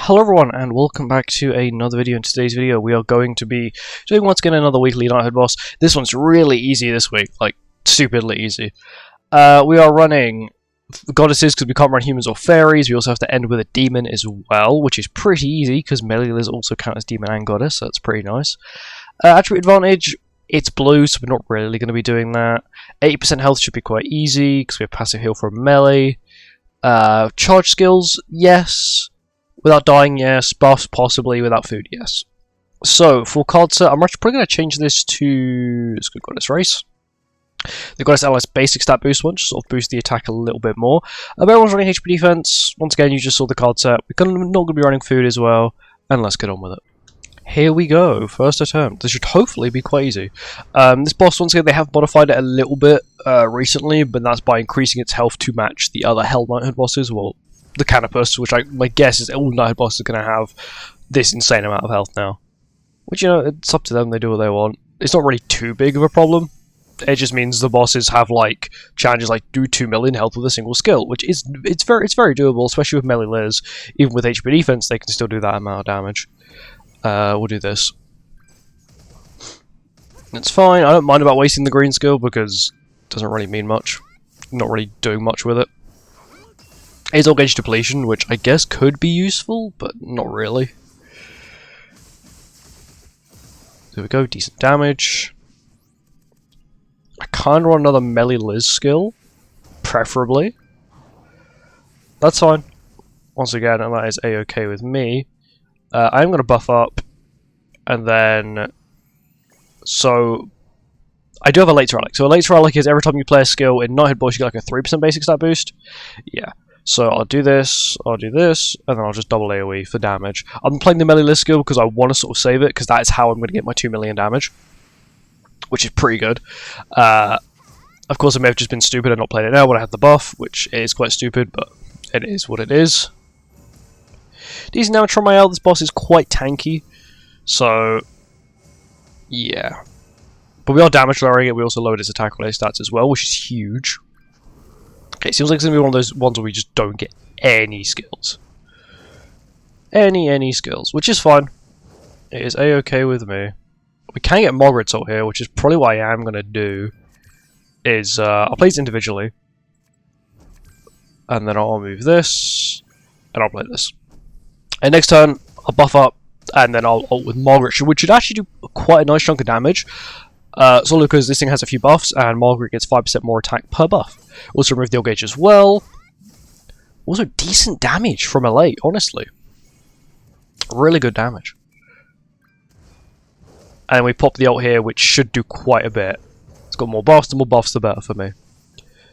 Hello everyone and welcome back to another video. In today's video we are going to be doing once again another weekly Knighthood boss. This one's really easy this week, like stupidly easy. We are running goddesses because we can't run humans or fairies. We also have to end with a demon as well, which is pretty easy because Melilers also count as demon and goddess, so that's pretty nice. Attribute advantage, it's blue, so we're not really going to be doing that. 80% health should be quite easy because we have passive heal from melee. Charge skills, yes. Without dying, yes. Buffs, possibly. Without food, yes. So, for card set, I'm actually probably going to change this to... Let's go Goddess Race. The Goddess Allies basic stat boost one, just sort of boost the attack a little bit more. Everyone's running HP defense. Once again, you just saw the card set. We're not going to be running food as well. And let's get on with it. Here we go. First attempt. This should hopefully be quite easy. This boss, once again, they have modified it a little bit recently, but that's by increasing its health to match the other Hell Knighthood bosses. Well, the Canopus, which my guess is all Knighthood bosses are going to have this insane amount of health now. Which, you know, it's up to them, they do what they want. It's not really too big of a problem. It just means the bosses have, like, challenges like do 2 million health with a single skill, which is it's very doable, especially with melee Liz. Even with HP defense, they can still do that amount of damage. We'll do this. It's fine, I don't mind about wasting the green skill because it doesn't really mean much. I'm not really doing much with it. It's all gauge depletion, which I guess could be useful, but not really. There we go, decent damage. I kind of want another melee Liz skill, preferably. That's fine. Once again, and that is a-okay with me. I'm going to buff up, and then... So, I do have a Later Relic. So a Later Relic is every time you play a skill in Knighthood boss, you get like a 3% basic stat boost. Yeah. So I'll do this, and then I'll just double AoE for damage. I'm playing the melee Liz skill because I want to sort of save it, because that is how I'm going to get my 2 million damage. Which is pretty good. Of course, I may have just been stupid and not played it now when I had the buff, which is quite stupid, but it is what it is. Decent damage from my L. This boss is quite tanky, so yeah. But we are damage lowering it. We also lowered its attack related stats as well, which is huge. Okay, seems like it's going to be one of those ones where we just don't get any skills. Any skills, which is fine. It is a-okay with me. We can get Margaret's ult here, which is probably what I am going to do. Is, I'll play these individually. And then I'll move this. And I'll play this. And next turn, I'll buff up. And then I'll ult with Margaret, which should actually do quite a nice chunk of damage. Solely because this thing has a few buffs, and Margaret gets 5% more attack per buff. Also remove the ult gauge as well. Also decent damage from a late, honestly. Really good damage. And we pop the ult here, which should do quite a bit. It's got more buffs, the more buffs the better for me.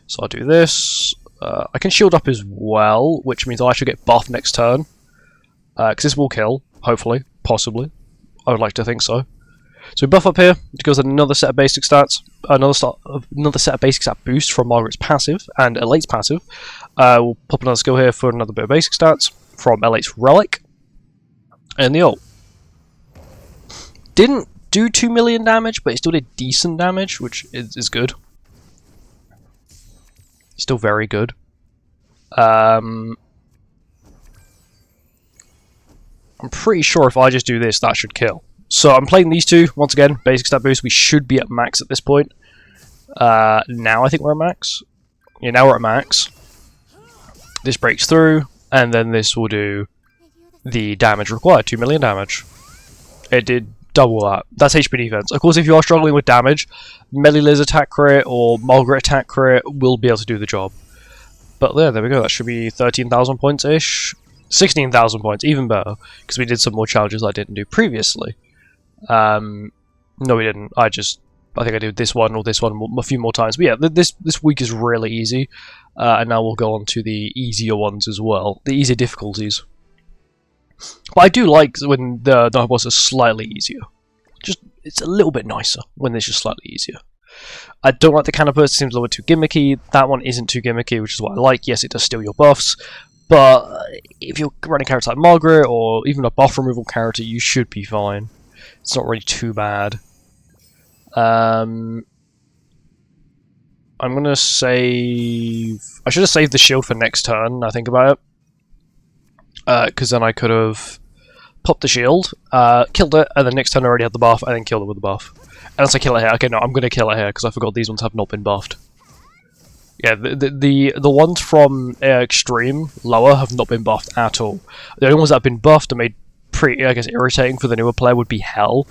So I'll do this. I can shield up as well, which means I should get buffed next turn. Because this will kill, hopefully, possibly. I would like to think so. So we buff up here, it goes another set of basic stats, another set of basic stat boost from Margaret's passive and Elate's passive. We'll pop another skill here for another bit of basic stats from Elate's Relic. And the ult. Didn't do 2 million damage, but it still did decent damage, which is good. Still very good. I'm pretty sure if I just do this, that should kill. So I'm playing these two, once again, basic stat boost. We should be at max at this point. Now I think we're at max. Yeah, now we're at max. This breaks through, and then this will do the damage required, 2 million damage. It did double that. That's HP defense. Of course, if you are struggling with damage, Melee Liz attack crit or Margaret attack crit will be able to do the job. But there we go. That should be 13,000 points-ish. 16,000 points, even better, because we did some more challenges I didn't do previously. No, we didn't. I think I did this one or this one a few more times. But yeah, this week is really easy, and now we'll go on to the easier ones as well, the easier difficulties. But I do like when the Knighthood boss is slightly easier. Just it's a little bit nicer when it's just slightly easier. I don't like the Canopus. It seems a little bit too gimmicky. That one isn't too gimmicky, which is what I like. Yes, it does steal your buffs. But if you're running a character like Margaret, or even a buff removal character, you should be fine. It's not really too bad. I'm going to save... I should have saved the shield for next turn, I think about it. because then I could have popped the shield, killed it, and then next turn I already had the buff, and then killed it with the buff. Unless I kill it here. Okay, no, I'm going to kill it here, because I forgot these ones have not been buffed. Yeah, the ones from Extreme, lower, have not been buffed at all. The only ones that have been buffed and made pretty, I guess, irritating for the newer player would be Hell.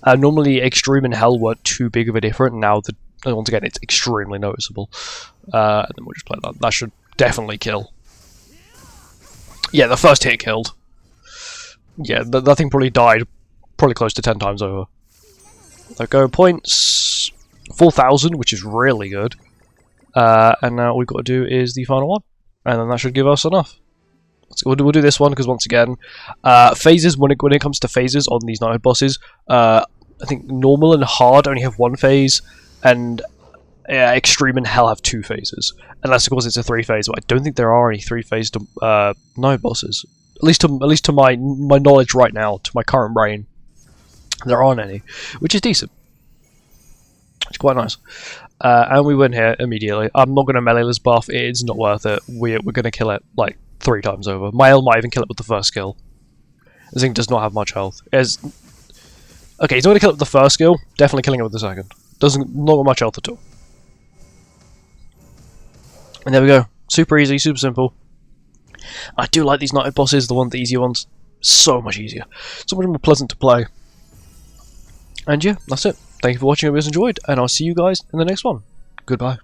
Normally, Extreme and Hell weren't too big of a difference, now, once again, it's extremely noticeable. And then we'll just play that. That should definitely kill. Yeah, the first hit killed. Yeah, that thing probably died probably close to 10 times over. There we go, points 4,000, which is really good. And now all we've got to do is the final one. And then that should give us enough. We'll do this one, because once again, phases, when it comes to phases on these Knighthood bosses, I think normal and hard only have one phase, and extreme and hell have 2 phases. Unless, of course, it's a 3-phase, but I don't think there are any 3-phased Knighthood bosses. At least to my knowledge right now, to my current brain, there aren't any, which is decent. It's quite nice. And we win here immediately. I'm not going to melee this buff, it's not worth it. We're going to kill it like 3 times over. My L might even kill it with the first skill. This thing does not have much health. Okay, he's not going to kill it with the first skill, definitely killing it with the second. Not got much health at all. And there we go. Super easy, super simple. I do like these Knighthood bosses, the easier ones. So much easier. So much more pleasant to play. And yeah, that's it. Thank you for watching, I hope you guys enjoyed, and I'll see you guys in the next one. Goodbye.